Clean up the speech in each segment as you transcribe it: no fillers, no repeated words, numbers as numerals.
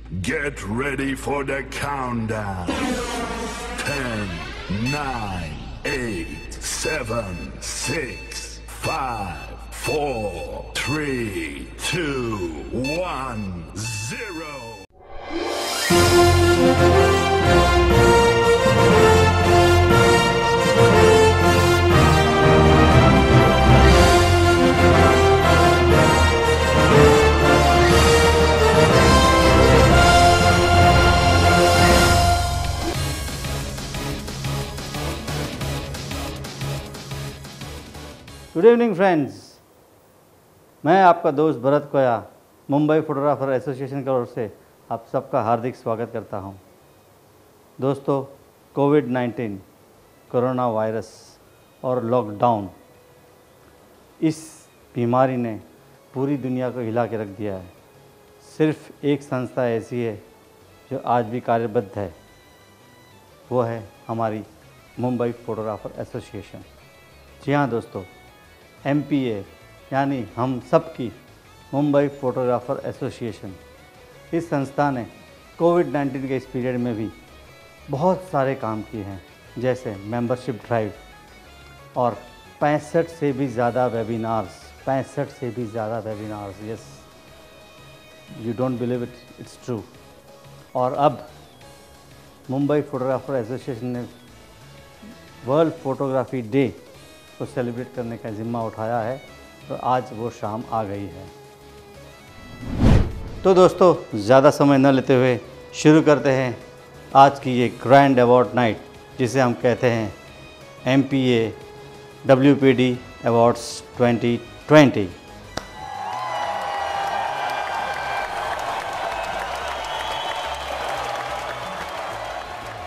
Get ready for the countdown. 10, 9, 8, 7, 6, 5, 4, 3, 2, 1, 0. Good evening friends, मैं आपका दोस्त भरत कोया मुंबई फोटोग्राफर एसोसिएशन की ओर से आप सबका हार्दिक स्वागत करता हूं। दोस्तों, कोविड-19 कोरोना वायरस और लॉकडाउन, इस बीमारी ने पूरी दुनिया को हिला के रख दिया है। सिर्फ एक संस्था ऐसी है जो आज भी कार्यबद्ध है, वो है हमारी मुंबई फोटोग्राफर एसोसिएशन। जी हाँ दोस्तों, MPA यानी हम सब की मुंबई फोटोग्राफर एसोसिएशन, इस संस्था ने कोविड-19 के इस पीरियड में भी बहुत सारे काम किए हैं, जैसे मेंबरशिप ड्राइव और 65 से भी ज़्यादा webinars. Yes, you don't believe it, it's true. और अब मुंबई फोटोग्राफर एसोसिएशन ने वर्ल्ड फोटोग्राफी डे को सेलिब्रेट करने का ज़िम्मा उठाया है, तो आज वो शाम आ गई है। तो दोस्तों, ज़्यादा समय न लेते हुए शुरू करते हैं आज की ये ग्रैंड अवार्ड नाइट, जिसे हम कहते हैं MPA WPD अवार्ड्स 2020।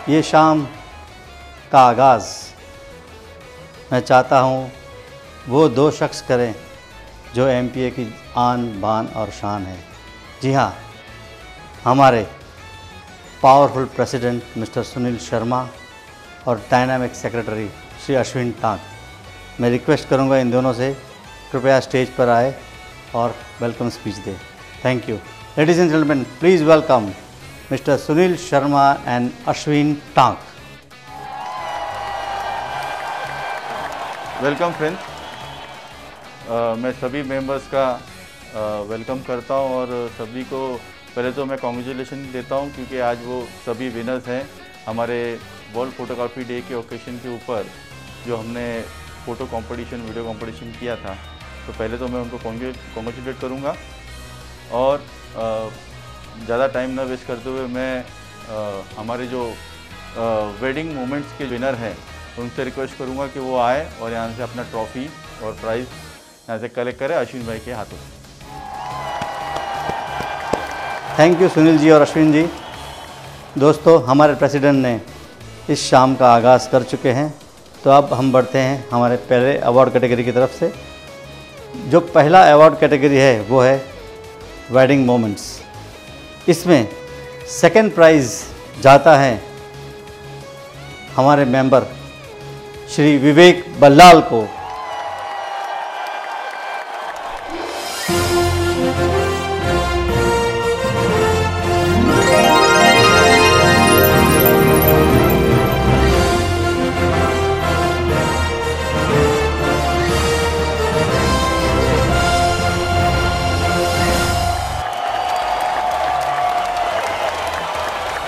ये शाम का आगाज़ मैं चाहता हूँ वो दो शख्स करें जो MPA की आन बान और शान है। जी हाँ, हमारे powerful president mister Sunil Sharma और डायनामिक सेक्रेटरी श्री अश्विन टांक। मैं रिक्वेस्ट करूँगा इन दोनों से कृपया स्टेज पर आए और वेलकम स्पीच दें। Thank you. Ladies and gentleman, please welcome mister Sunil Sharma and Ashwin Tank. Welcome friends, मैं सभी मेंबर्स का वेलकम करता हूं और सभी को पहले तो मैं कॉन्ग्रेचुलेशन देता हूं, क्योंकि आज वो सभी विनर्स हैं हमारे वर्ल्ड फोटोग्राफी डे के ओकेशन के ऊपर, जो हमने फ़ोटो कंपटीशन, वीडियो कंपटीशन किया था। तो पहले तो मैं उनको कॉन्ग्रेचुलेट करूंगा और ज़्यादा टाइम ना वेस्ट करते हुए मैं हमारे जो वेडिंग मोमेंट्स के विनर हैं उनसे रिक्वेस्ट करूंगा कि वो आए और यहाँ से अपना ट्रॉफ़ी और प्राइज़ यहाँ से कलेक्ट करें अश्विन भाई के हाथों से। थैंक यू सुनील जी और अश्विन जी। दोस्तों, हमारे प्रेसिडेंट ने इस शाम का आगाज़ कर चुके हैं, तो अब हम बढ़ते हैं हमारे पहले अवार्ड कैटेगरी की तरफ से। जो पहला अवार्ड कैटेगरी है वो है वेडिंग मोमेंट्स। इसमें सेकंड प्राइज़ जाता है हमारे मेंबर श्री विवेक बल्लाल को।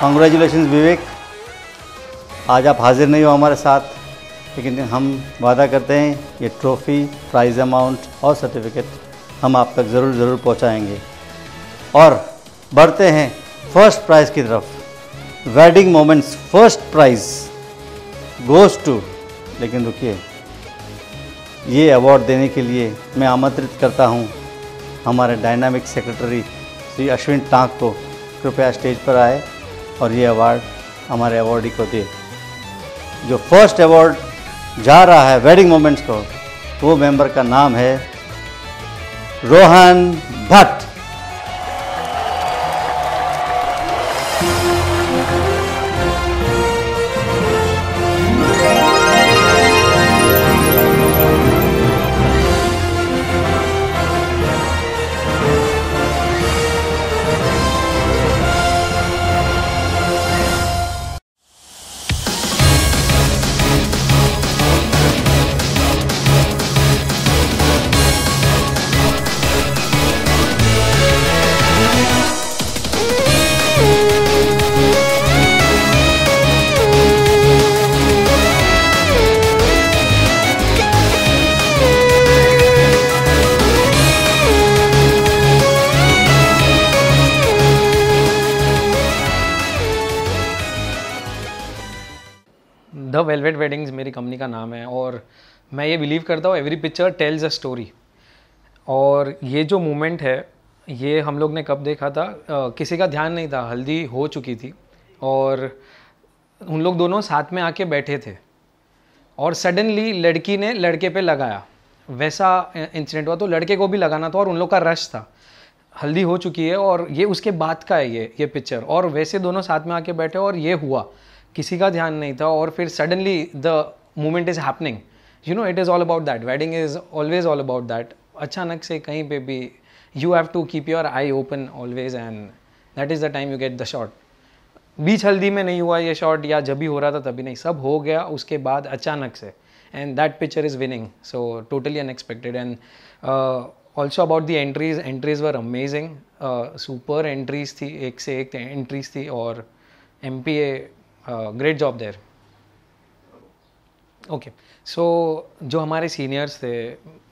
कॉन्ग्रेचुलेशंस विवेक, आज आप हाजिर नहीं हो हमारे साथ, लेकिन हम वादा करते हैं ये ट्रॉफ़ी, प्राइज़ अमाउंट और सर्टिफिकेट हम आप तक ज़रूर पहुंचाएंगे। और बढ़ते हैं फर्स्ट प्राइज़ की तरफ। Wedding moments first prize goes to, लेकिन रुकिए, ये अवार्ड देने के लिए मैं आमंत्रित करता हूं हमारे dynamic secretary Shri Ashwin tank को। कृपया स्टेज पर आए और ये अवार्ड हमारे अवार्डी को दे। जो फर्स्ट अवार्ड जा रहा है वेडिंग मोमेंट्स को, वो मेंबर का नाम है Rohan Bhatt. The velvet weddings मेरी कंपनी का नाम है और मैं ये बिलीव करता हूँ every picture tales a story. और ये जो मोमेंट है ये हम लोग ने कब देखा था, किसी का ध्यान नहीं था, हल्दी हो चुकी थी और उन लोग दोनों साथ में आके बैठे थे और सडनली लड़की ने लड़के पे लगाया, वैसा इंसिडेंट हुआ। तो लड़के को भी लगाना था और उन लोग का रश था, हल्दी हो चुकी है और ये उसके बाद का है ये पिक्चर, और वैसे दोनों साथ में आके बैठे और ये हुआ, किसी का ध्यान नहीं था और फिर suddenly the moment is happening. You know, it is all about that, wedding is always all about that. अचानक से कहीं पे भी you have to keep your eye open always and that is the time you get the shot. बीच हल्दी में नहीं हुआ ये शॉट या जब भी हो रहा था तभी नहीं, सब हो गया उसके बाद अचानक से, and that picture is winning, so totally unexpected. And also about the entries were amazing, super entries थी, एक से एक एंट्रीज थी और MPA great job there. Okay, so जो हमारे सीनियर्स थे,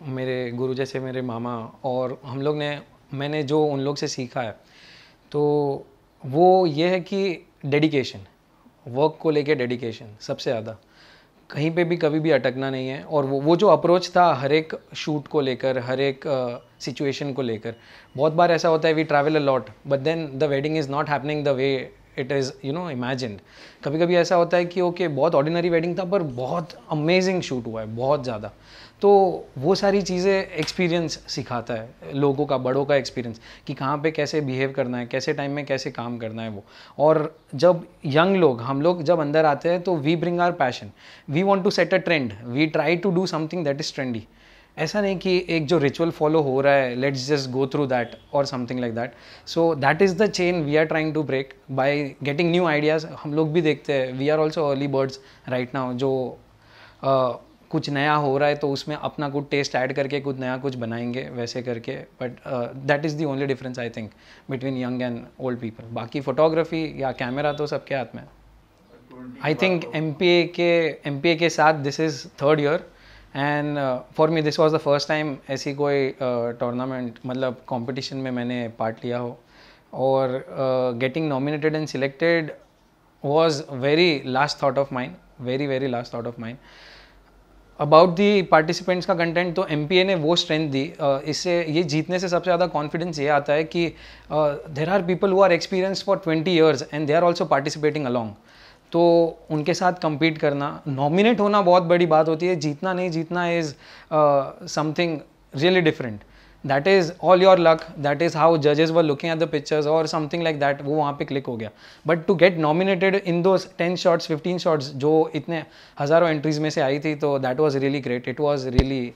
मेरे गुरु जैसे मेरे मामा, और हम लोग ने, मैंने जो उन लोग से सीखा है तो वो ये है कि डेडिकेशन, वर्क को लेके डेडिकेशन सबसे ज़्यादा, कहीं पे भी कभी भी अटकना नहीं है। और वो जो अप्रोच था हर एक शूट को लेकर, हर एक सिचुएशन को लेकर, बहुत बार ऐसा होता है we travel a lot but then the wedding is not happening the way it is you know imagined. कभी कभी ऐसा होता है कि ओके बहुत ऑर्डिनरी वेडिंग था पर बहुत अमेजिंग शूट हुआ है, बहुत ज़्यादा। तो वो सारी चीज़ें एक्सपीरियंस सिखाता है, लोगों का, बड़ों का एक्सपीरियंस, कि कहाँ पे कैसे बिहेव करना है, कैसे टाइम में कैसे काम करना है वो। और जब यंग लोग, हम लोग जब अंदर आते हैं तो we bring our passion, we want to set a trend, we try to do something that is trendy. ऐसा नहीं कि एक जो रिचुअल फॉलो हो रहा है let's just go through that और something like that. So that is the chain we are trying to break by getting new ideas. हम लोग भी देखते हैं, we are also early birds right now, जो कुछ नया हो रहा है तो उसमें अपना कुछ टेस्ट ऐड करके कुछ नया कुछ बनाएंगे वैसे करके। But that is the only difference I think between young and old people. बाकी फोटोग्राफी या कैमरा तो सबके हाथ में। आई थिंक MPA के साथ this is 3rd year and for me this was the first time ऐसी कोई टूर्नामेंट मतलब कॉम्पिटिशन में मैंने पार्ट लिया हो। और getting nominated and selected was very last thought of mine, very last thought of mine. About the participants का content तो MPA ने वो स्ट्रेंथ दी, इससे ये जीतने से सबसे ज़्यादा कॉन्फिडेंस ये आता है कि there are people who are experience for 20 years and they are also participating along. तो उनके साथ compete करना, नॉमिनेट होना बहुत बड़ी बात होती है, जीतना नहीं जीतना is something really different. That is all your luck, that is how जजेस were looking at the pictures और समथिंग लाइक दैट, वो वहाँ पे क्लिक हो गया। But to get nominated in those 10 shots 15 shots जो इतने हज़ारों एंट्रीज में से आई थी, तो that was really great, it was really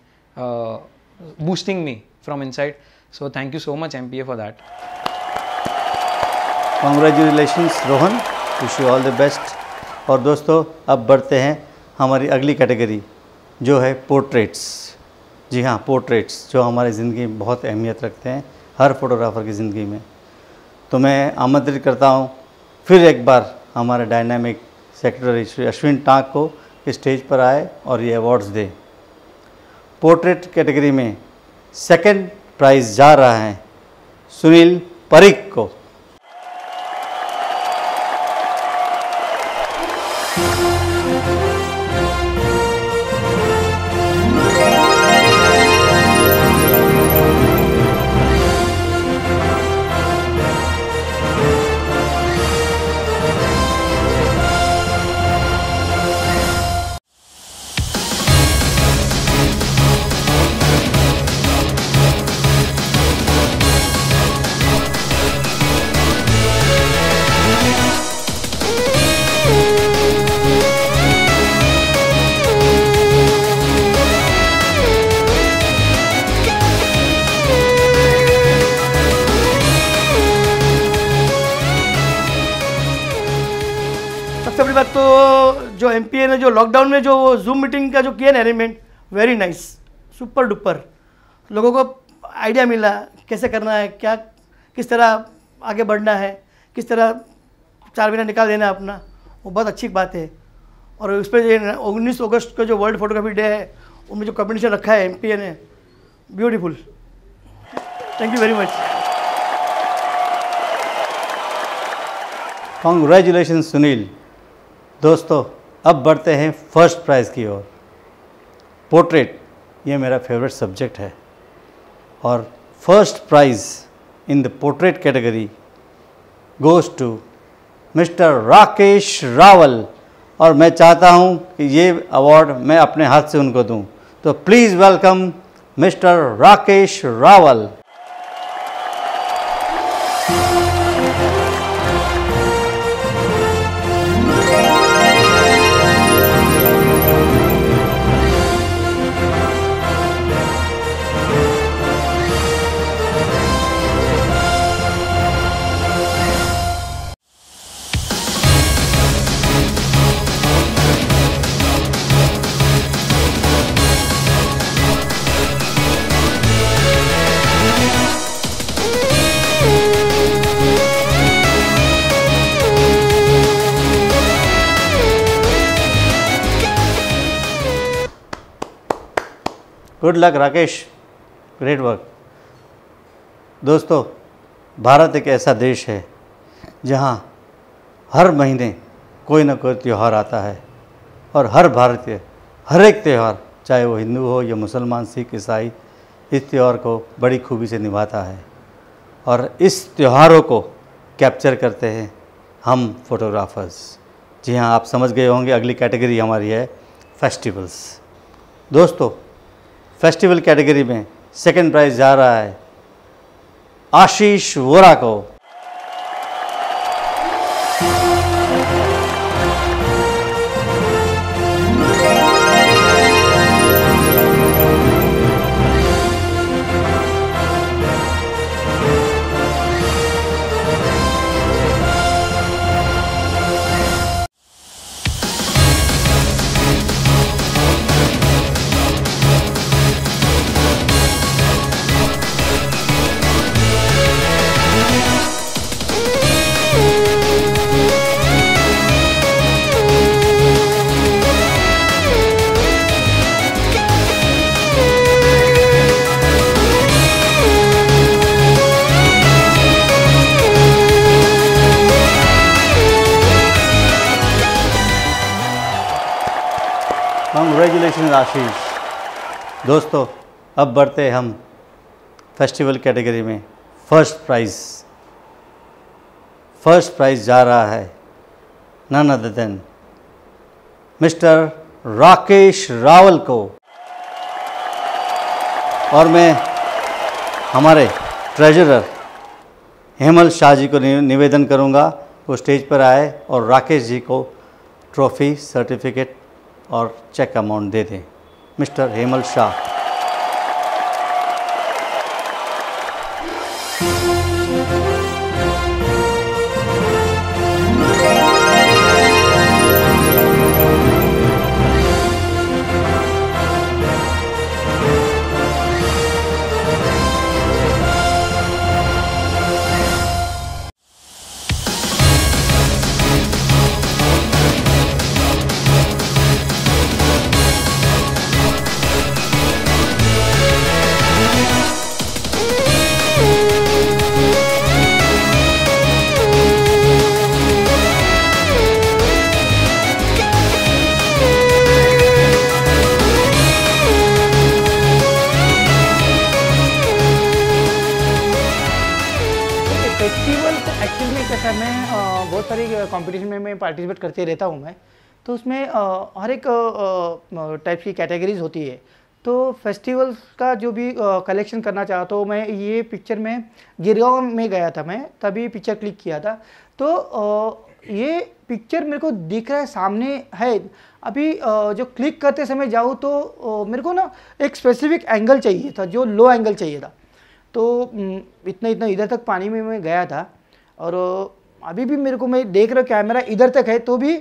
boosting me from inside. So thank you so much MPA for that. Congratulations Rohan, wish you all the best. और दोस्तों अब बढ़ते हैं हमारी अगली कैटेगरी जो है पोर्ट्रेट्स। जी हाँ, पोर्ट्रेट्स जो हमारी ज़िंदगी में बहुत अहमियत रखते हैं, हर फोटोग्राफर की ज़िंदगी में। तो मैं आमंत्रित करता हूँ फिर एक बार हमारे dynamic secretary Shri Ashwin tank को स्टेज पर आए और ये अवार्ड्स दे। पोर्ट्रेट कैटेगरी में 2nd प्राइज़ जा रहा है सुनील परिक को। सबसे बड़ी बात तो जो MPA ने जो लॉकडाउन में जो जूम मीटिंग का जो किया ना arrangement, very nice, super duper. लोगों को आइडिया मिला कैसे करना है, क्या किस तरह आगे बढ़ना है, किस तरह 4 महीना निकाल देना है अपना, वो बहुत अच्छी बात है। और उस पर 19 अगस्त का जो वर्ल्ड फोटोग्राफी डे है उनमें जो कॉम्पिटिशन रखा है MPA ने, beautiful, thank you very much. Congratulation Sunil. दोस्तों अब बढ़ते हैं फर्स्ट प्राइज़ की ओर। पोर्ट्रेट ये मेरा फेवरेट सब्जेक्ट है और first prize in the portrait category goes to mister Rakesh Rawal और मैं चाहता हूं कि ये अवार्ड मैं अपने हाथ से उनको दूं। तो please welcome mister Rakesh Rawal. Good luck Rakesh, great work. दोस्तों, भारत एक ऐसा देश है जहाँ हर महीने कोई ना कोई त्यौहार आता है और हर भारतीय हर एक त्यौहार, चाहे वो हिंदू हो या मुसलमान, सिख, ईसाई, इस त्यौहार को बड़ी खूबी से निभाता है और इस त्योहारों को कैप्चर करते हैं हम फोटोग्राफर्स। जी हाँ, आप समझ गए होंगे अगली कैटेगरी हमारी है फेस्टिवल्स। दोस्तों, फेस्टिवल कैटेगरी में सेकंड प्राइज़ जा रहा है आशीष वोरा को। कांग्रेचुलेशन आशीष। दोस्तों, अब बढ़ते हम फेस्टिवल कैटेगरी में फर्स्ट प्राइज़ जा रहा है none other than mister Rakesh Rawal को। और मैं हमारे ट्रेजरर हेमल शाह जी को निवेदन करूंगा वो स्टेज पर आए और राकेश जी को ट्रॉफ़ी, सर्टिफिकेट और चेक अमाउंट दे दें। मिस्टर हेमल शाह। फेस्टिवल तो एक्चुअली में कैसा है, मैं बहुत सारी कंपटीशन में मैं पार्टिसिपेट करते रहता हूँ मैं, तो उसमें हर एक टाइप की कैटेगरीज होती है। तो फेस्टिवल्स का जो भी कलेक्शन करना चाहता हूँ मैं, ये पिक्चर में गिरगांव में गया था मैं, तभी पिक्चर क्लिक किया था। तो ये पिक्चर मेरे को दिख रहा है सामने है, अभी जो क्लिक करते समय जाऊँ तो मेरे को ना एक स्पेसिफिक एंगल चाहिए था, जो लो एंगल चाहिए था। तो इतना इधर तक पानी में मैं गया था और अभी भी मेरे को, मैं देख रहा हूँ कैमरा इधर तक है, तो भी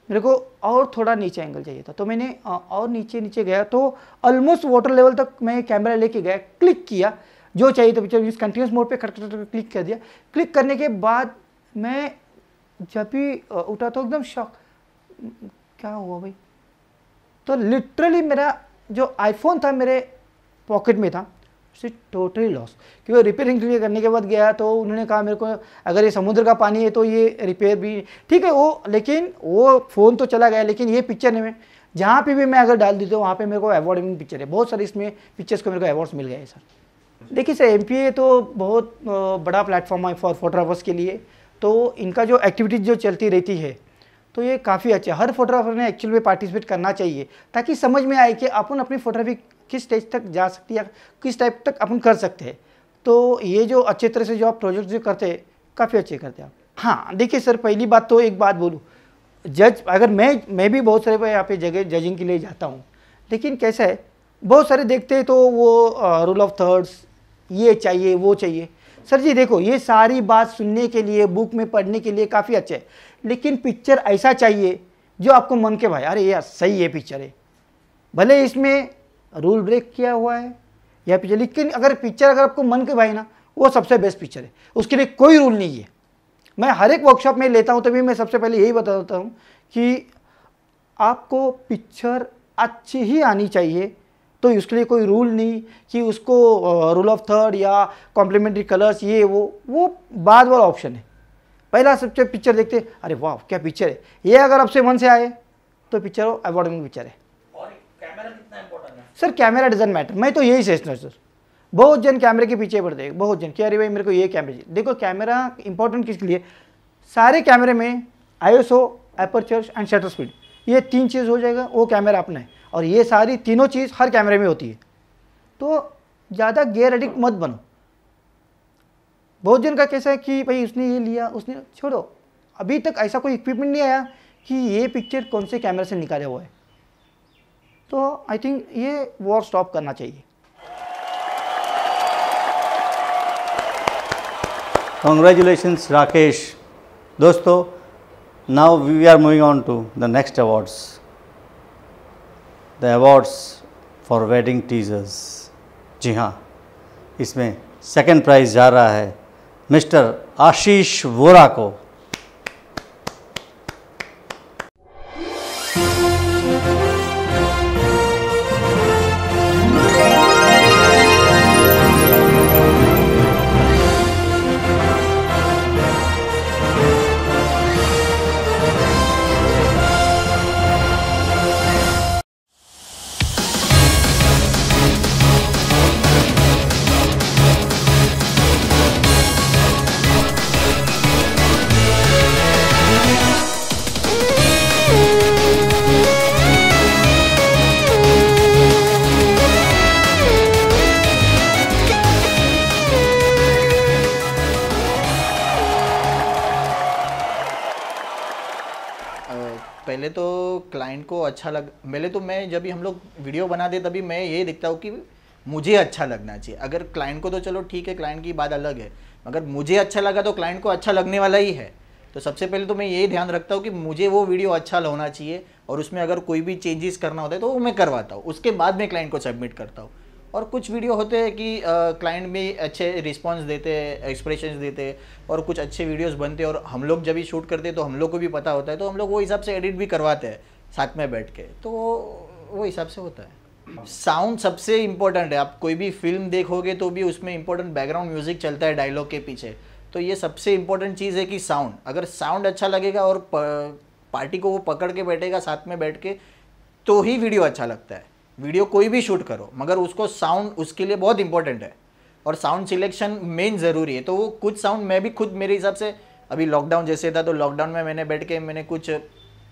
मेरे को और थोड़ा नीचे एंगल चाहिए था। तो मैंने और नीचे गया तो ऑलमोस्ट वाटर लेवल तक मैं कैमरा लेके गया, क्लिक किया जो चाहिए था पिक्चर, कंटिन्यूस मोड पे क्लिक कर दिया। क्लिक करने के बाद मैं जब भी उठा तो एकदम शॉक, क्या हुआ भाई। तो लिटरली मेरा जो आईफोन था मेरे पॉकेट में था, इट्स टोटली लॉस। क्योंकि रिपेयरिंग के लिए करने के बाद गया तो उन्होंने कहा मेरे को अगर ये समुद्र का पानी है तो ये रिपेयर भी ठीक है वो, लेकिन वो फ़ोन तो चला गया, लेकिन ये पिक्चर ने में जहाँ पे भी मैं अगर डाल देता हूँ वहाँ पे मेरे को अवार्ड विनिंग पिक्चर है। बहुत सारे इसमें पिक्चर्स को मेरे को अवार्ड्स मिल गए सर। देखिए सर, MPA तो बहुत बड़ा प्लेटफॉर्म है फॉर फोटोग्राफर्स के लिए, तो इनका जो एक्टिविटीज़ जो चलती रहती है तो ये काफ़ी अच्छा, हर फोटोग्राफर ने एक्चुअली में पार्टिसिपेट करना चाहिए ताकि समझ में आए कि अपन अपनी फोटोग्राफी किस स्टेज तक जा सकती है या किस टाइप तक अपन कर सकते हैं। तो ये जो अच्छे तरह से जो आप प्रोजेक्ट जो करते हैं काफ़ी अच्छे करते हैं आप। हाँ देखिए सर, पहली बात तो एक बात बोलूँ, जज अगर मैं भी बहुत सारे यहाँ पे जगह जजिंग के लिए जाता हूँ, लेकिन कैसा है बहुत सारे देखते हैं तो वो रूल ऑफ थर्ड्स ये चाहिए वो चाहिए। सर जी देखो, ये सारी बात सुनने के लिए बुक में पढ़ने के लिए काफ़ी अच्छा है, लेकिन पिक्चर ऐसा चाहिए जो आपको मन के भाई अरे यार सही है पिक्चर है, भले इसमें रूल ब्रेक किया हुआ है या पिक्चर, लेकिन अगर पिक्चर अगर आपको मन के भाई ना, वो सबसे बेस्ट पिक्चर है, उसके लिए कोई रूल नहीं है। मैं हर एक वर्कशॉप में लेता हूँ तभी मैं सबसे पहले यही बताता हूँ कि आपको पिक्चर अच्छी ही आनी चाहिए, तो उसके लिए कोई रूल नहीं कि उसको रूल ऑफ थर्ड या कॉम्प्लीमेंट्री कलर्स ये वो बाद वाला ऑप्शन है। पहला सबसे पिक्चर देखते अरे वाह क्या पिक्चर है, ये अगर आपसे मन से आए तो पिक्चर अवार्ड विनिंग पिक्चर है। और कैमरा कितना इंपॉर्टेंट है सर? कैमरा डजंट मैटर, मैं तो यही सोचता हूँ सर। बहुत जन कैमरे के पीछे पड़ते हैं, बहुत जन कि अरे भाई मेरे को ये कैमरा चाहिए। देखो कैमरा इंपॉर्टेंट किसके लिए, सारे कैमरे में ISO, aperture and shutter speed, ये 3 चीज़ हो जाएगा वो कैमरा अपना है, और ये सारी तीनों चीज़ हर कैमरे में होती है। तो ज़्यादा गेयर एडिक्ट मत बनो। बहुत जन का कैसा है कि भाई उसने ये लिया उसने, छोड़ो, अभी तक ऐसा कोई इक्विपमेंट नहीं आया कि ये पिक्चर कौन से कैमरे से निकाला हुआ है। तो आई थिंक ये वॉर स्टॉप करना चाहिए। Congratulations Rakesh. दोस्तों, now we are moving on to the next awards. The awards for wedding teasers. जी हाँ, इसमें सेकंड प्राइज जा रहा है मिस्टर आशीष वोरा को। पहले तो क्लाइंट को अच्छा लग, पहले तो मैं जब भी हम लोग वीडियो बनाते तभी मैं ये देखता हूँ कि मुझे अच्छा लगना चाहिए। अगर क्लाइंट को तो चलो ठीक है, क्लाइंट की बात अलग है, मगर मुझे अच्छा लगा तो क्लाइंट को अच्छा लगने वाला ही है। तो सबसे पहले तो मैं ये ध्यान रखता हूँ कि मुझे वो वीडियो अच्छा होना चाहिए, और उसमें अगर कोई भी चेंजेस करना होता है तो वो मैं करवाता हूँ, उसके बाद मैं क्लाइंट को सबमिट करता हूँ। और कुछ वीडियो होते हैं कि क्लाइंट भी अच्छे रिस्पॉन्स देते हैं, एक्सप्रेशंस देते हैं, और कुछ अच्छे वीडियोस बनते हैं, और हम लोग जब भी शूट करते हैं तो हम लोग को भी पता होता है, तो हम लोग वो हिसाब से एडिट भी करवाते हैं साथ में बैठ के, तो वो हिसाब से होता है। साउंड सबसे इम्पोर्टेंट है। आप कोई भी फिल्म देखोगे तो भी उसमें इम्पोर्टेंट बैकग्राउंड म्यूजिक चलता है डायलॉग के पीछे, तो ये सबसे इम्पोर्टेंट चीज़ है कि साउंड, अगर साउंड अच्छा लगेगा और पार्टी को वो पकड़ के बैठेगा साथ में बैठ के, तो ही वीडियो अच्छा लगता है। वीडियो कोई भी शूट करो मगर उसको साउंड उसके लिए बहुत इंपॉर्टेंट है, और साउंड सिलेक्शन मेन ज़रूरी है। तो वो कुछ साउंड मैं भी खुद मेरे हिसाब से, अभी लॉकडाउन जैसे था तो लॉकडाउन में मैंने बैठ के मैंने कुछ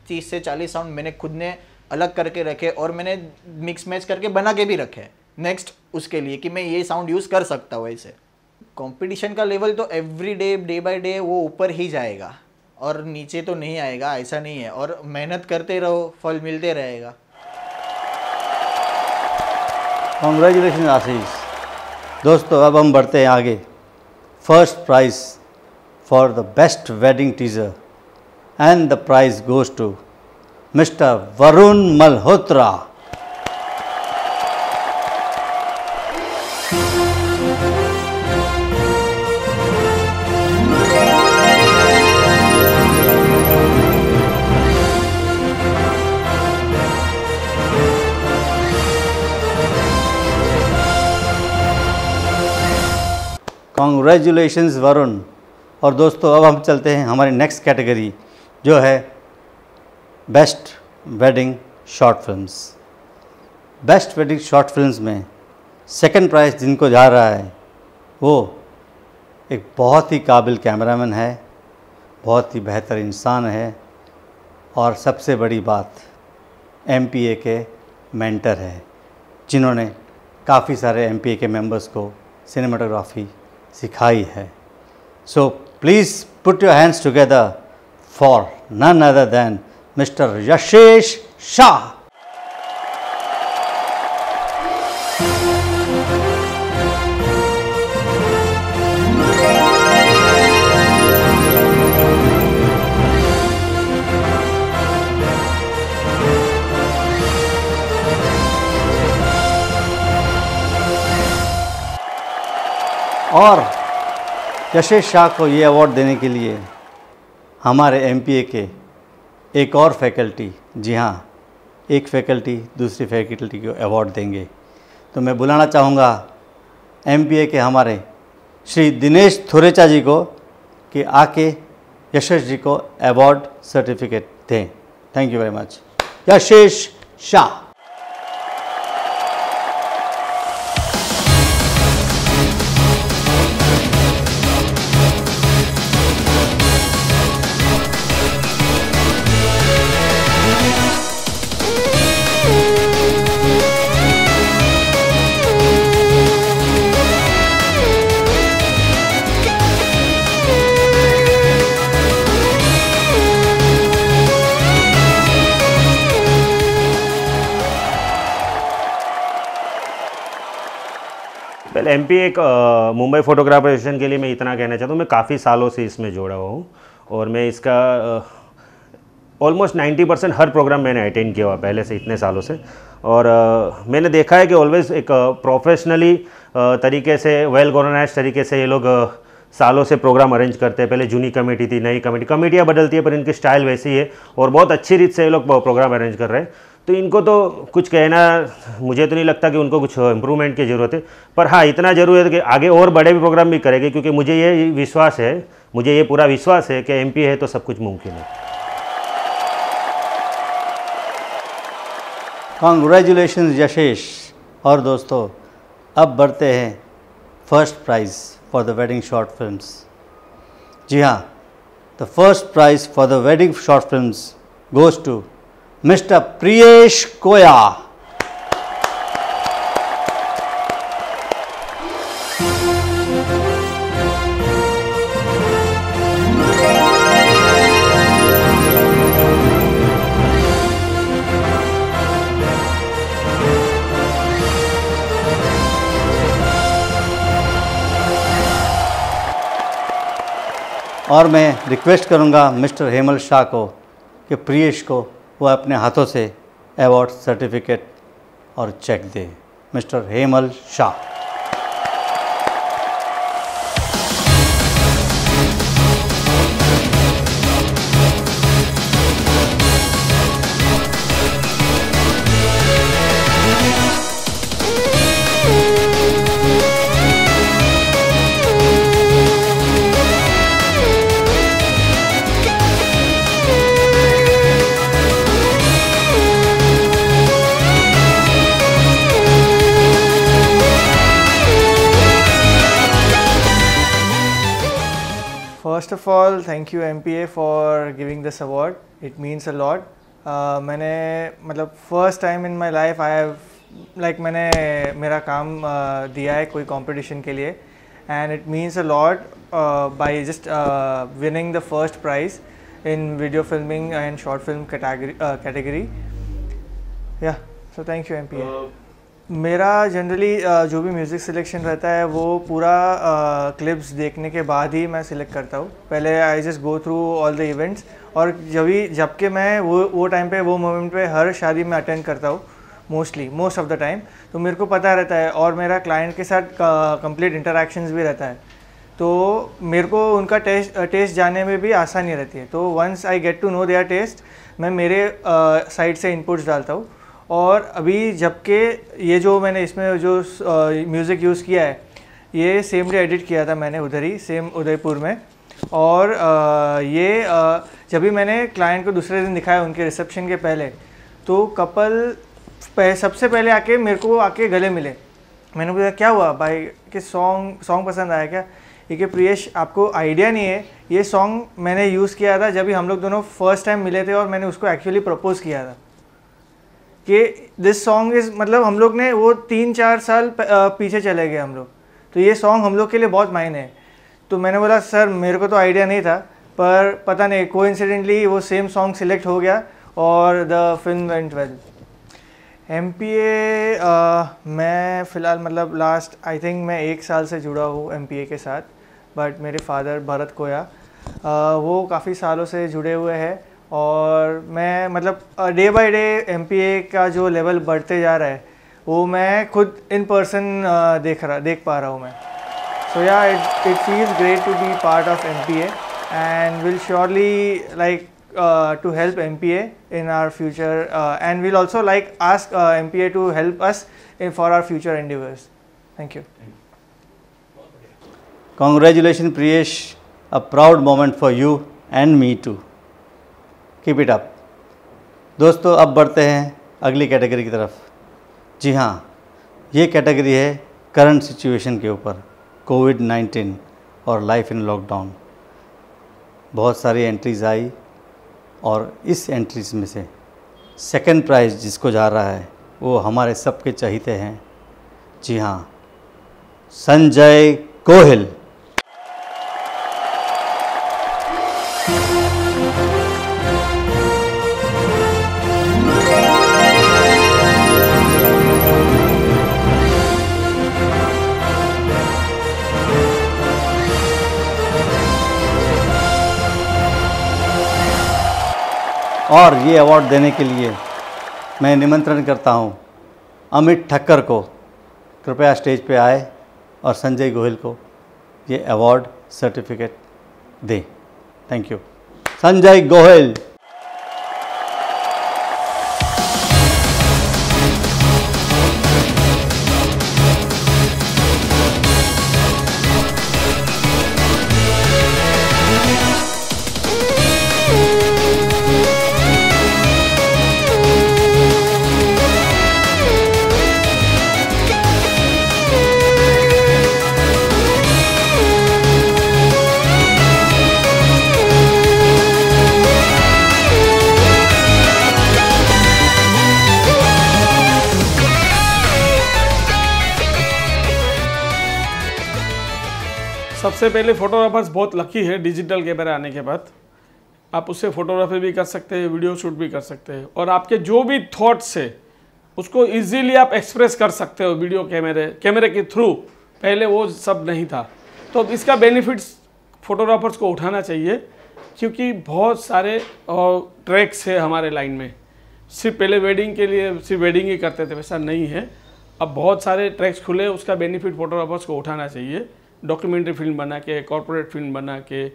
30 से 40 साउंड मैंने खुद ने अलग करके रखे, और मैंने मिक्स मैच करके बना के भी रखे नेक्स्ट उसके लिए कि मैं ये साउंड यूज़ कर सकता हूँ। ऐसे कंपटीशन का लेवल तो एवरी डे बाय डे वो ऊपर ही जाएगा, और नीचे तो नहीं आएगा, ऐसा नहीं है। और मेहनत करते रहो, फल मिलते रहेगा। कॉन्ग्रेचुलेशन आशीष। दोस्तों, अब हम बढ़ते हैं आगे। First prize for the best wedding teaser, and the prize goes to mister Varun Malhotra. Congratulations Varun. और दोस्तों अब हम चलते हैं हमारी नेक्स्ट कैटेगरी जो है best wedding short films. Best wedding short films में सेकंड प्राइज़ जिनको जा रहा है वो एक बहुत ही काबिल कैमरामैन है, बहुत ही बेहतर इंसान है और सबसे बड़ी बात MPA के मेंटर है, जिन्होंने काफ़ी सारे MPA के मेंबर्स को सिनेमाटोग्राफी सिखाई है। So please put your hands together for none other than mister Yashesh Shah. और यशेश शाह को ये अवार्ड देने के लिए हमारे MPA के एक और फैकल्टी, जी हाँ, एक फैकल्टी दूसरी फैकल्टी को अवार्ड देंगे। तो मैं बुलाना चाहूँगा MPA के हमारे श्री दिनेश थुरेचा जी को कि आके यशेश जी को अवार्ड सर्टिफिकेट दें। Thank you very much. Yashesh Shah. MPA एक मुंबई फोटोग्राफर एसोसिएशन के लिए मैं इतना कहना चाहता हूँ, मैं काफ़ी सालों से इसमें जुड़ा हुआ हूँ और मैं इसका ऑलमोस्ट 90% हर प्रोग्राम मैंने अटेंड किया हुआ पहले से इतने सालों से। और मैंने देखा है कि ऑलवेज़ एक प्रोफेशनली तरीके से, वेल ऑर्गेनाइज्ड तरीके से ये लोग सालों से प्रोग्राम अरेंज करते हैं। पहले जूनी कमेटी थी, नई कमेटियाँ बदलती है पर इनकी स्टाइल वैसी है और बहुत अच्छी रीत से ये लोग प्रोग्राम अरेंज कर रहे हैं। तो इनको तो कुछ कहना, मुझे तो नहीं लगता कि उनको कुछ इम्प्रूवमेंट की ज़रूरत है, पर हाँ इतना ज़रूर है कि आगे और बड़े भी प्रोग्राम भी करेंगे, क्योंकि मुझे ये विश्वास है, मुझे ये पूरा विश्वास है कि MPA है तो सब कुछ मुमकिन है। कॉन्ग्रेचुलेशंस यशेश। और दोस्तों अब बढ़ते हैं first prize for the wedding short films. जी हाँ, the first prize for the wedding short films goes to mister Priyesh Koya. और मैं रिक्वेस्ट करूंगा मिस्टर हेमल शाह को कि प्रियेश को वो अपने हाथों से अवार्ड सर्टिफिकेट और चेक दे। Mister Hemal Shah. First of all, thank you MPA for giving this award. It means a lot. मैंने मतलब first time in my life I have like मैंने मेरा काम दिया है कोई competition के लिए, and it means a lot by just winning the first prize in video filming and short film category. Yeah, so thank you MPA. मेरा generally जो भी म्यूज़िक सिलेक्शन रहता है वो पूरा क्लिप्स देखने के बाद ही मैं सिलेक्ट करता हूँ। पहले I just go through all the events, और जबकि मैं वो टाइम पे, वो मोमेंट पे हर शादी में अटेंड करता हूँ मोस्ट ऑफ द टाइम, तो मेरे को पता रहता है और मेरा क्लाइंट के साथ कंप्लीट इंटरेक्शंस भी रहता है, तो मेरे को उनका टेस्ट जानने में भी आसानी रहती है। तो once I get to know their taste, मैं मेरे साइड से इनपुट्स डालता हूँ। और अभी जबकि ये जो मैंने इसमें जो म्यूज़िक यूज़ किया है, ये सेम डे एडिट किया था मैंने उधर ही, सेम उदयपुर में। और जब भी मैंने क्लाइंट को दूसरे दिन दिखाया उनके रिसेप्शन के पहले, तो कपल सबसे पहले आके मेरे को आके गले मिले। मैंने बोला क्या हुआ भाई, कि सॉन्ग पसंद आया क्या? ये कि प्रियेश आपको आइडिया नहीं है, ये सॉन्ग मैंने यूज़ किया था जब भी हम लोग दोनों फर्स्ट टाइम मिले थे और मैंने उसको एक्चुअली प्रपोज किया था कि दिस सॉन्ग इज़, मतलब हम लोग ने वो 3-4 साल पीछे चले गए हम लोग, तो ये सॉन्ग हम लोग के लिए बहुत मायने है। तो मैंने बोला सर मेरे को तो आइडिया नहीं था, पर पता नहीं कोइंसिडेंटली वो सेम सॉन्ग सिलेक्ट हो गया और the film went well. MPA मैं फ़िलहाल मतलब लास्ट आई थिंक मैं 1 साल से जुड़ा हूँ MPA के साथ, बट मेरे फादर भरत कोया वो काफ़ी सालों से जुड़े हुए हैं और मैं मतलब डे बाय डे MPA का जो लेवल बढ़ते जा रहा है वो मैं खुद इन पर्सन देख पा रहा हूँ मैं। So yeah it feels great to be part of MPA and will surely like to help MPA in our future and we'll also like ask MPA to help us for our future endeavors. Thank you. Congratulations Priyesh, a proud moment for you and me too. Keep it up. दोस्तों अब बढ़ते हैं अगली category की तरफ। जी हाँ, ये category है करंट सिचुएशन के ऊपर, कोविड-19 और लाइफ इन लॉकडाउन। बहुत सारी एंट्रीज आई और इस एंट्रीज में से सेकंड प्राइज़ जिसको जा रहा है वो हमारे सबके चहीते हैं। जी हाँ, संजय गोहिल। और ये अवार्ड देने के लिए मैं निमंत्रण करता हूँ अमित ठक्कर को, कृपया स्टेज पे आए और संजय गोहिल को ये अवार्ड सर्टिफिकेट दें। Thank you. संजय गोहिल। सबसे पहले फोटोग्राफर्स बहुत लकी है डिजिटल कैमरा आने के बाद। आप उससे फोटोग्राफी भी कर सकते हैं, वीडियो शूट भी कर सकते हैं और आपके जो भी थॉट्स है उसको इजीली आप एक्सप्रेस कर सकते हो वीडियो कैमरे के थ्रू। पहले वो सब नहीं था, तो इसका बेनिफिट्स फोटोग्राफर्स को उठाना चाहिए क्योंकि बहुत सारे ट्रैक्स है हमारे लाइन में। सिर्फ पहले वेडिंग के लिए सिर्फ वेडिंग ही करते थे, वैसा नहीं है। अब बहुत सारे ट्रैक्स खुले, उसका बेनिफिट फोटोग्राफर्स को उठाना चाहिए। डॉक्यूमेंट्री फिल्म बना के, कॉर्पोरेट फिल्म बना के,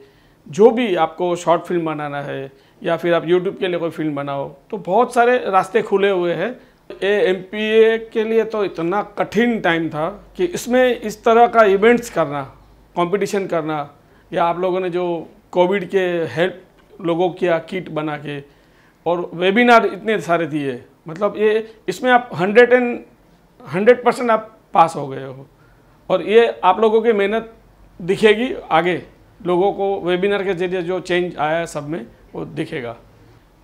जो भी आपको शॉर्ट फिल्म बनाना है या फिर आप यूट्यूब के लिए कोई फिल्म बनाओ, तो बहुत सारे रास्ते खुले हुए हैं। ये MPA के लिए तो इतना कठिन टाइम था कि इसमें इस तरह का इवेंट्स करना, कंपटीशन करना, या आप लोगों ने जो कोविड के हेल्प लोगों किया किट बना के, और वेबिनार इतने सारे दिए, मतलब ये इसमें आप 100% आप पास हो गए हो। और ये आप लोगों की मेहनत दिखेगी आगे, लोगों को वेबिनार के जरिए जो चेंज आया है सब में वो दिखेगा।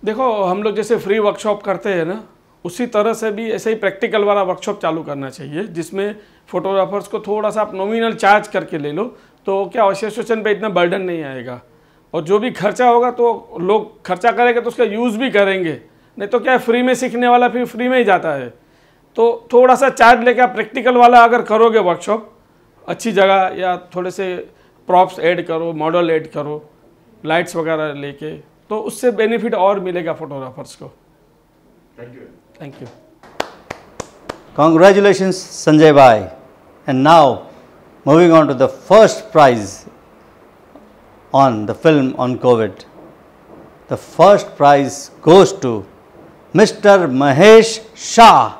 देखो हम लोग जैसे फ्री वर्कशॉप करते हैं ना, उसी तरह से भी ऐसे ही प्रैक्टिकल वाला वर्कशॉप चालू करना चाहिए जिसमें फोटोग्राफर्स को थोड़ा सा आप नॉमिनल चार्ज करके ले लो, तो क्या एसोसिएशन पे इतना बर्डन नहीं आएगा। और जो भी खर्चा होगा तो लोग खर्चा करेंगे तो उसका यूज़ भी करेंगे, नहीं तो क्या फ्री में सीखने वाला फिर फ्री में ही जाता है। तो थोड़ा सा चार्ज लेके आप प्रैक्टिकल वाला अगर करोगे वर्कशॉप अच्छी जगह, या थोड़े से प्रॉप्स ऐड करो, मॉडल ऐड करो, लाइट्स वगैरह लेके, तो उससे बेनिफिट और मिलेगा फोटोग्राफर्स को। Thank you. Congratulations Sanjay bhai. And now moving on to the first prize on the film on COVID. The first prize goes to Mr. Mahesh Shah.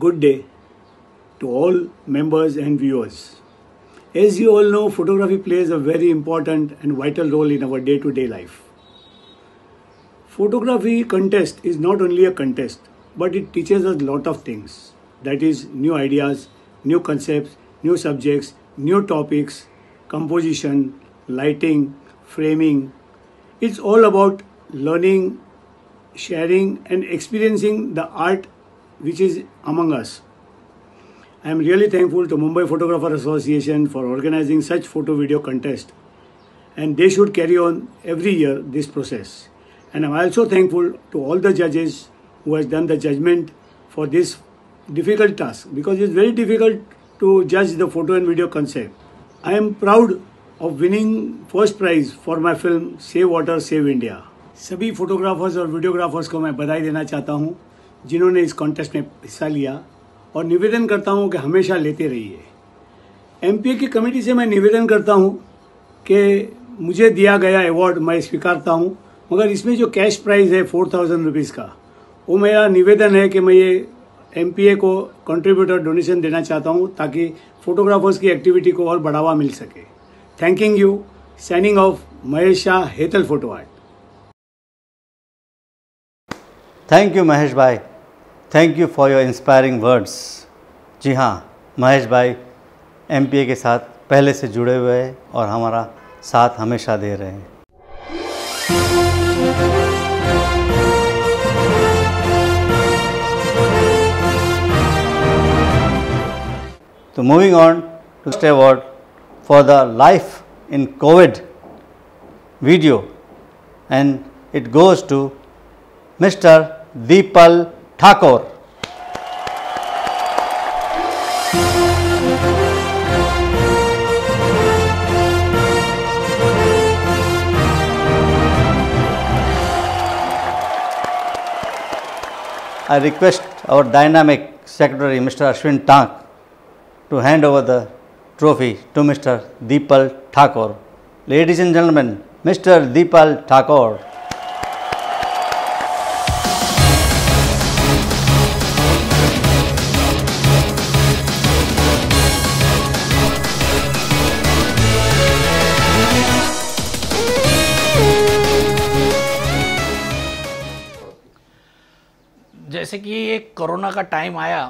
good day to all members and viewers. As you all know, photography plays a very important and vital role in our day-to-day life. Photography contest is not only a contest, but it teaches us a lot of things. That is, new ideas, new concepts, new subjects, new topics, composition, lighting, framing. It's all about learning, sharing and experiencing the art which is among us. I am really thankful to Mumbai Photographer Association for organizing such photo video contest, and they should carry on every year this process. And I am also thankful to all the judges who has done the judgment for this difficult task, because it's very difficult to judge the photo and video concept. I am proud of winning first prize for my film Save Water, Save India. सभी photographers और videographers को मैं बधाई देना चाहता हूं जिन्होंने इस कॉन्टेस्ट में हिस्सा लिया, और निवेदन करता हूं कि हमेशा लेते रहिए। एमपीए की कमेटी से मैं निवेदन करता हूं कि मुझे दिया गया अवार्ड मैं स्वीकारता हूं, मगर इसमें जो कैश प्राइज़ है 4000 रुपीज़ का, वो मेरा निवेदन है कि मैं ये एमपीए को कंट्रीब्यूटर डोनेशन देना चाहता हूं ताकि फोटोग्राफर्स की एक्टिविटी को और बढ़ावा मिल सके। Thanking you. Signing off, Mahesh Shah, Hetal photo art. Thank you Mahesh bhai, thank you for your inspiring words. जी हाँ, महेश भाई एमपीए के साथ पहले से जुड़े हुए हैं और हमारा साथ हमेशा दे रहे हैं। तो moving on to award for the life in Covid video, and it goes to mister Deepal Thakur. I request our dynamic secretary, Mr. Ashwin Tank, to hand over the trophy to Mr. Deepal Thakur. Ladies and gentlemen, Mr. Deepal Thakur. जैसे कि ये corona का time आया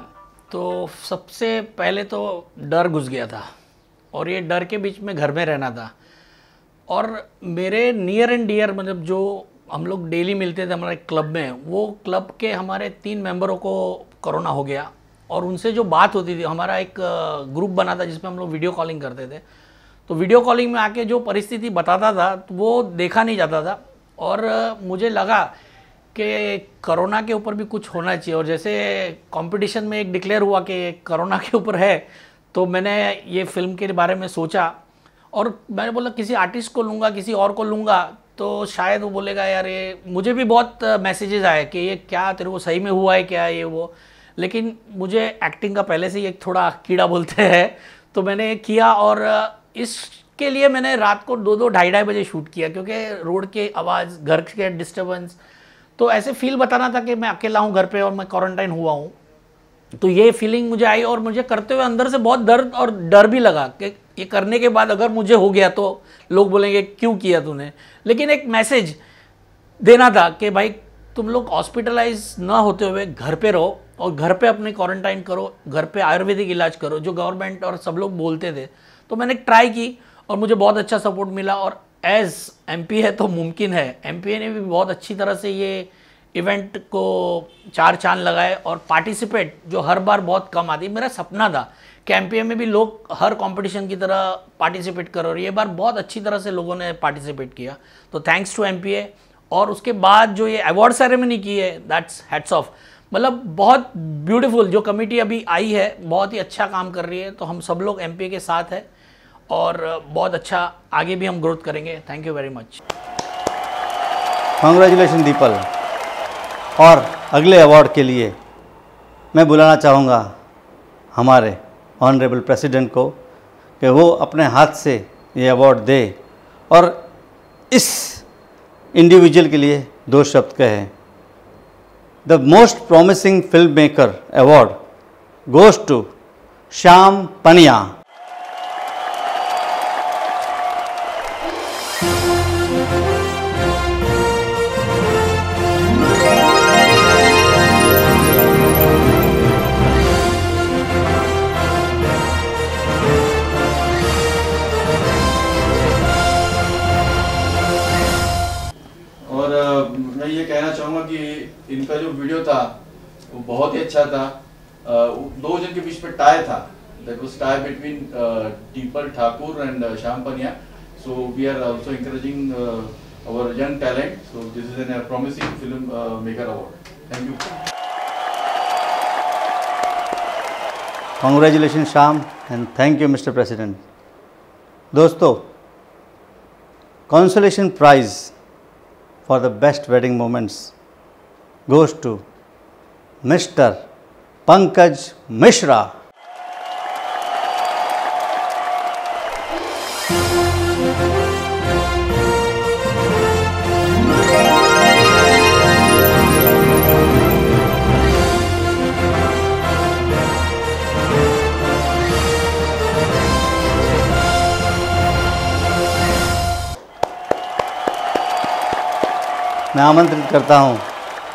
तो सबसे पहले तो डर घुस गया था, और ये डर के बीच में घर में रहना था। और मेरे नियर एंड डियर, मतलब जो हम लोग डेली मिलते थे हमारे क्लब में, वो क्लब के हमारे 3 मेंबरों को कोरोना हो गया, और उनसे जो बात होती थी, हमारा एक ग्रुप बना था जिसमें हम लोग वीडियो कॉलिंग करते थे, तो वीडियो कॉलिंग में आके जो परिस्थिति बताता था तो वो देखा नहीं जाता था, और मुझे लगा कि कोरोना के ऊपर भी कुछ होना चाहिए। और जैसे कंपटीशन में एक डिक्लेयर हुआ कि कोरोना के ऊपर है, तो मैंने ये फिल्म के बारे में सोचा, और मैंने बोला किसी आर्टिस्ट को लूँगा, किसी और को लूँगा तो शायद वो बोलेगा यार ये, मुझे भी बहुत मैसेजेस आए कि ये क्या तेरे को सही में हुआ है क्या ये वो, लेकिन मुझे एक्टिंग का पहले से ही एक थोड़ा कीड़ा बोलते हैं, तो मैंने किया। और इसके लिए मैंने रात को 2-2, 2:30 बजे शूट किया, क्योंकि रोड की आवाज़, घर के डिस्टर्बेंस, तो ऐसे फील बताना था कि मैं अकेला हूँ घर पे और मैं क्वारंटाइन हुआ हूँ। तो ये फीलिंग मुझे आई, और मुझे करते हुए अंदर से बहुत दर्द और डर भी लगा कि ये करने के बाद अगर मुझे हो गया तो लोग बोलेंगे क्यों किया तूने। लेकिन एक मैसेज देना था कि भाई तुम लोग हॉस्पिटलाइज ना होते हुए घर पे रहो, और घर पे अपने क्वारंटाइन करो, घर पे आयुर्वेदिक इलाज करो, जो गवर्नमेंट और सब लोग बोलते थे। तो मैंने ट्राई की और मुझे बहुत अच्छा सपोर्ट मिला, और एज एमपी है तो मुमकिन है, एमपीए ने भी बहुत अच्छी तरह से ये इवेंट को 4 चांद लगाए। और पार्टिसिपेट जो हर बार बहुत कम आती, मेरा सपना था कि एमपीए में भी लोग हर कंपटीशन की तरह पार्टिसिपेट करो, और ये बार बहुत अच्छी तरह से लोगों ने पार्टिसिपेट किया। तो थैंक्स टू एमपीए। और उसके बाद जो ये अवार्ड सेरेमनी की है, दैट्स हैट्स ऑफ, मतलब बहुत ब्यूटीफुल। जो कमेटी अभी आई है बहुत ही अच्छा काम कर रही है, तो हम सब लोग एमपीए के साथ है, और बहुत अच्छा आगे भी हम ग्रोथ करेंगे। Thank you very much. Congratulation the people. और अगले अवार्ड के लिए मैं बुलाना चाहूँगा हमारे ऑनरेबल प्रेसिडेंट को कि वो अपने हाथ से ये अवार्ड दे और इस इंडिविजुअल के लिए 2 शब्द कहे। The most promising film maker award goes to Shyam Pania. मैं ये कहना चाहूँगा कि इनका जो वीडियो था वो बहुत ही अच्छा था। दो जन के बीच में टाई था, that was tie between Dipal Thakur and Shyam Paniya. So we are also encouraging our young talent. So this is a promising film maker award. Thank you. Congratulations Shyam and thank you Mr. President. दोस्तों, consolation prize for the best wedding moments goes to Mr. Pankaj Mishra. मैं आमंत्रित करता हूं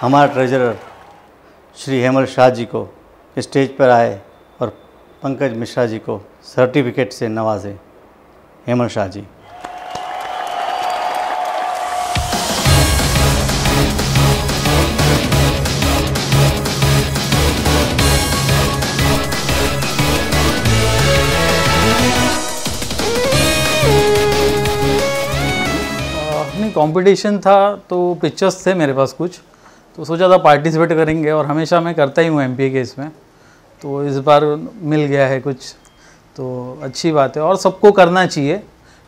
हमारे treasurer Shri Hemal Shah ji को कि stage पर आए और पंकज मिश्रा जी को सर्टिफिकेट से नवाजें। हेमल शाह जी। कंपटीशन था तो पिक्चर्स थे मेरे पास कुछ, तो सोचा था पार्टिसिपेट करेंगे और हमेशा मैं करता ही हूँ एमपीए के इसमें, तो इस बार मिल गया है कुछ, तो अच्छी बात है और सबको करना चाहिए,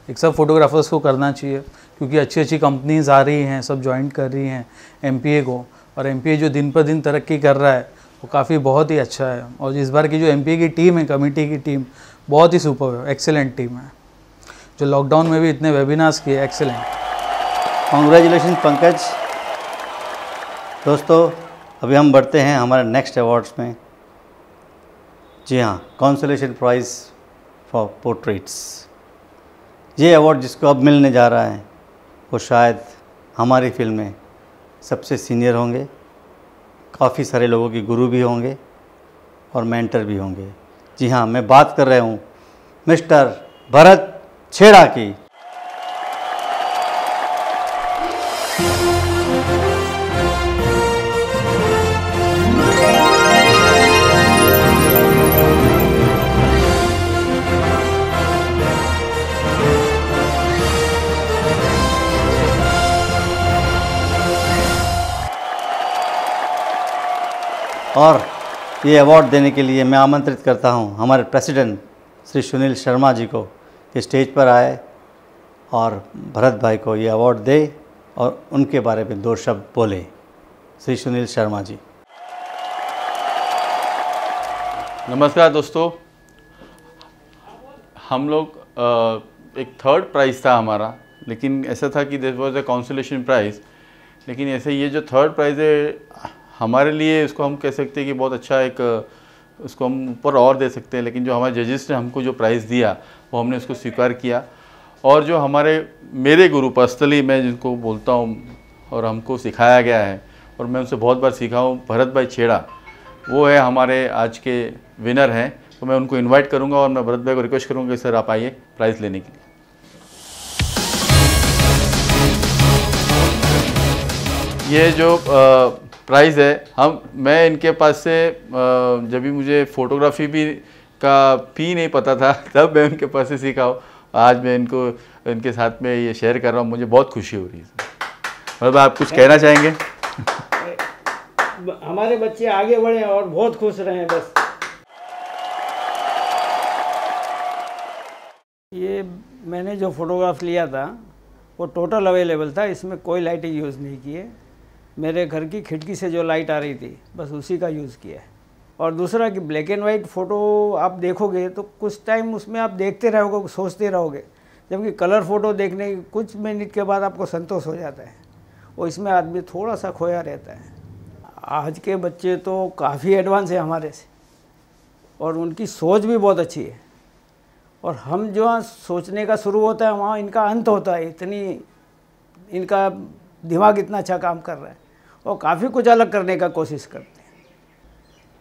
एक सब फोटोग्राफर्स को करना चाहिए क्योंकि अच्छी अच्छी कंपनीज आ रही हैं, सब ज्वाइन कर रही हैं एमपीए को, और एमपीए जो दिन पर दिन तरक्की कर रहा है वो काफ़ी बहुत ही अच्छा है। और इस बार की जो एमपीए की टीम है, कमेटी की टीम बहुत ही सुपर है, एक्सेलेंट टीम है, जो लॉकडाउन में भी इतने वेबिनार्स किए, एक्सेलेंट। कॉन्ग्रेचुलेशन पंकज। दोस्तों, अभी हम बढ़ते हैं हमारे नेक्स्ट अवार्ड्स में। जी हाँ, कॉन्सोलेशन प्राइज़ फॉर पोर्ट्रेट्स। ये अवार्ड जिसको अब मिलने जा रहा है वो शायद हमारी फिल्म में सबसे सीनियर होंगे, काफ़ी सारे लोगों के गुरु भी होंगे और मेंटर भी होंगे। जी हाँ, मैं बात कर रहा हूँ मिस्टर भरत छेड़ा की। और ये अवार्ड देने के लिए मैं आमंत्रित करता हूं हमारे प्रेसिडेंट श्री सुनील शर्मा जी को कि स्टेज पर आए और भरत भाई को ये अवार्ड दे और उनके बारे में दो शब्द बोले। श्री सुनील शर्मा जी। नमस्कार दोस्तों, हम लोग एक थर्ड प्राइज़ था हमारा, लेकिन ऐसा था कि this was a consolation prize, लेकिन ऐसे ये जो थर्ड प्राइज़ है हमारे लिए, इसको हम कह सकते हैं कि बहुत अच्छा एक, उसको हम ऊपर और दे सकते हैं, लेकिन जो हमारे जजेस ने हमको जो प्राइज़ दिया वो हमने उसको स्वीकार किया। और जो मेरे गुरु पर्सनली मैं जिनको बोलता हूँ और हमको सिखाया गया है और मैं उनसे बहुत बार सीखा हूँ, भरत भाई छेड़ा, वो है हमारे आज के विनर हैं। तो मैं उनको इनवाइट करूँगा और मैं भरत भाई को रिक्वेस्ट करूँगा कि सर आप आइए प्राइज़ लेने के लिए। ये जो प्राइज़ है, मैं इनके पास से जब भी मुझे फ़ोटोग्राफी भी नहीं पता था तब मैं उनके पास से सीखा हूँ। आज मैं इनके साथ में ये शेयर कर रहा हूँ, मुझे बहुत खुशी हो रही है। मतलब आप कुछ कहना चाहेंगे? हमारे बच्चे आगे बढ़े और बहुत खुश रहे। बस ये मैंने जो फ़ोटोग्राफ लिया था वो टोटल अवेलेबल था, इसमें कोई लाइटिंग यूज़ नहीं की है। मेरे घर की खिड़की से जो लाइट आ रही थी बस उसी का यूज़ किया है। और दूसरा कि ब्लैक एंड वाइट फ़ोटो आप देखोगे तो कुछ टाइम उसमें आप देखते रहोगे, सोचते रहोगे, जबकि कलर फ़ोटो देखने के कुछ मिनट के बाद आपको संतोष हो जाता है, और इसमें आदमी थोड़ा सा खोया रहता है। आज के बच्चे तो काफ़ी एडवांस है हमारे से, और उनकी सोच भी बहुत अच्छी है। और हम जो सोचने का शुरू होता है वहाँ इनका अंत होता है, इतनी इनका दिमाग इतना अच्छा काम कर रहा है और काफ़ी कुछ अलग करने का कोशिश करते हैं।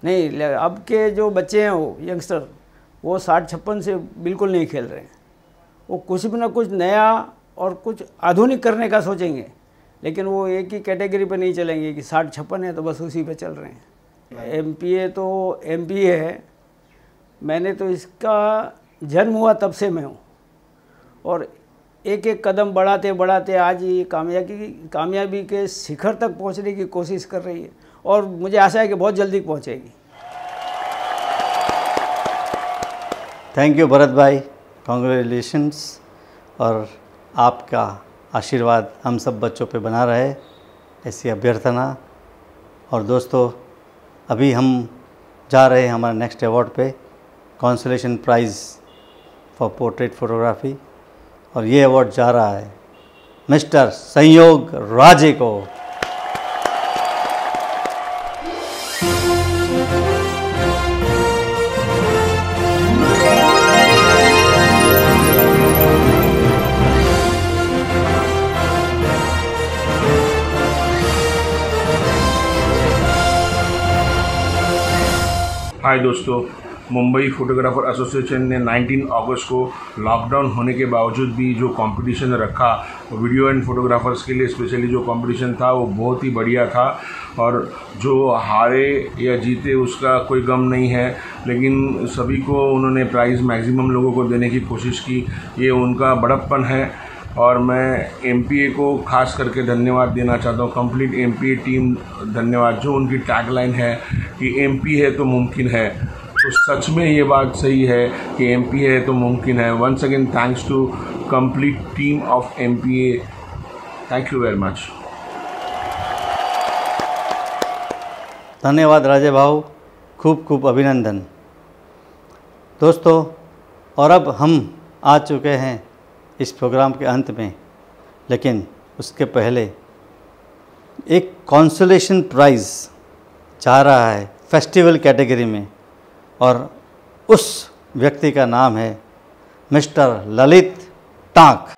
नहीं, अब के जो बच्चे हैं वो यंगस्टर, वो 60-56 से बिल्कुल नहीं खेल रहे हैं। वो कुछ भी ना कुछ नया और कुछ आधुनिक करने का सोचेंगे, लेकिन वो एक ही कैटेगरी पे नहीं चलेंगे कि 60-56 है तो बस उसी पे चल रहे हैं। MPA तो MPA है, मैंने तो इसका जन्म हुआ तब से मैं हूँ और एक एक कदम बढ़ाते बढ़ाते आज ये कामयाबी के शिखर तक पहुँचने की कोशिश कर रही है और मुझे आशा है कि बहुत जल्दी पहुँचेगी। थैंक यू भरत भाई, कॉन्ग्रेचुलेशंस। और आपका आशीर्वाद हम सब बच्चों पे बना रहे, ऐसी अभ्यर्थना। और दोस्तों, अभी हम जा रहे हैं हमारे नेक्स्ट अवार्ड पे, consolation prize for portrait photography, और ये अवार्ड जा रहा है मिस्टर संयोग राजे को। हाय दोस्तों, मुंबई फोटोग्राफर एसोसिएशन ने 19 अगस्त को लॉकडाउन होने के बावजूद भी जो कंपटीशन रखा वीडियो एंड फोटोग्राफर्स के लिए, स्पेशली जो कंपटीशन था वो बहुत ही बढ़िया था। और जो हारे या जीते उसका कोई गम नहीं है, लेकिन सभी को उन्होंने प्राइज़ मैक्सिमम लोगों को देने की कोशिश की, ये उनका बड़प्पन है। और मैं MPA को खास करके धन्यवाद देना चाहता हूँ, कंप्लीट MPA टीम धन्यवाद। जो उनकी टैगलाइन है कि MP है तो मुमकिन है, तो सच में ये बात सही है कि MPA है तो मुमकिन है। Once again thanks to complete team of MPA, thank you very much. धन्यवाद राजे भाऊ, खूब खूब अभिनंदन। दोस्तों, और अब हम आ चुके हैं इस प्रोग्राम के अंत में, लेकिन उसके पहले एक कंसोलेशन प्राइज़ जा रहा है फेस्टिवल कैटेगरी में, और उस व्यक्ति का नाम है mister Lalit tank.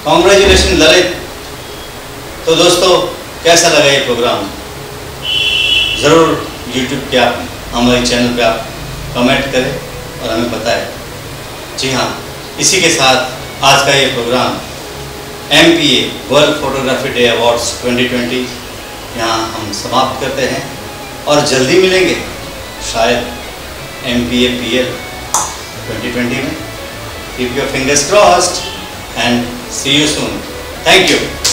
Congratulation Lalit. तो दोस्तों, कैसा लगा ये प्रोग्राम? ज़रूर यूट्यूब पे आप हमारे चैनल पे आप कमेंट करें और हमें बताएं। जी हाँ, इसी के साथ आज का ये program MPA world photography day awards 2020 यहाँ हम समाप्त करते हैं और जल्दी मिलेंगे शायद MPA PL 2020 में। Keep your fingers crossed and see you soon. Thank you.